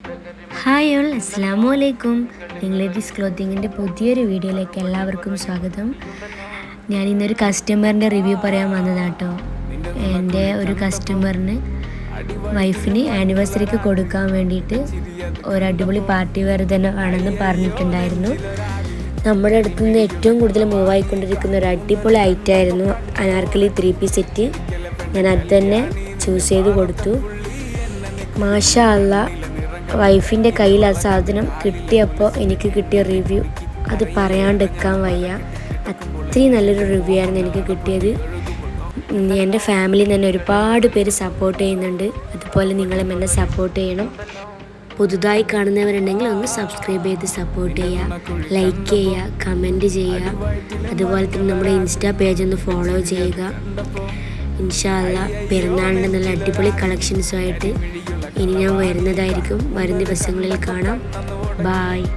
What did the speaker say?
Hi all, അസ്സാമു അലൈക്കും. Ladies ക്ലോത്തിങ്ങിൻ്റെ പുതിയൊരു വീഡിയോയിലേക്ക് എല്ലാവർക്കും സ്വാഗതം. ഞാൻ ഇന്നൊരു കസ്റ്റമറിൻ്റെ റിവ്യൂ പറയാൻ വന്നതാട്ടോ. എൻ്റെ ഒരു കസ്റ്റമറിന് വൈഫിന് ആനിവേഴ്സറിക്ക് കൊടുക്കാൻ വേണ്ടിയിട്ട് ഒരു അടിപൊളി പാർട്ടി വെയർ തന്നെ ആണെന്ന് പറഞ്ഞിട്ടുണ്ടായിരുന്നു. നമ്മുടെ അടുത്ത് നിന്ന് ഏറ്റവും കൂടുതൽ മൂവ് ആയിക്കൊണ്ടിരിക്കുന്ന ഒരു അടിപൊളി ഐറ്റമായിരുന്നു അനാർക്കലി 3 പീസ് സെറ്റ്. ഞാൻ അത് തന്നെ ചൂസ് ചെയ്ത് കൊടുത്തു. മാഷാ അല്ലാ, വൈഫിൻ്റെ കയ്യിൽ ആ സാധനം കിട്ടിയപ്പോൾ എനിക്ക് കിട്ടിയ റിവ്യൂ അത് പറയാണ്ടിരിക്കാൻ വയ്യ. അത്രയും നല്ലൊരു റിവ്യൂ ആയിരുന്നു എനിക്ക് കിട്ടിയത്. എൻ്റെ ഫാമിലിയിൽ തന്നെ ഒരുപാട് പേര് സപ്പോർട്ട് ചെയ്യുന്നുണ്ട്. അതുപോലെ നിങ്ങളും എന്നെ സപ്പോർട്ട് ചെയ്യണം. പുതുതായി കാണുന്നവരുണ്ടെങ്കിൽ ഒന്ന് സബ്സ്ക്രൈബ് ചെയ്ത് സപ്പോർട്ട് ചെയ്യുക, ലൈക്ക് ചെയ്യുക, കമൻറ്റ് ചെയ്യുക. അതുപോലെ തന്നെ നമ്മുടെ ഇൻസ്റ്റാ പേജ് ഒന്ന് ഫോളോ ചെയ്യുക. ഇൻഷാ അല്ലാ പെരുന്നാളിൻ്റെ നല്ല അടിപൊളി കളക്ഷൻസുമായിട്ട് ഇനി ഞാൻ വരുന്നതായിരിക്കും. വരും ദിവസങ്ങളിൽ കാണാം. ബായ്.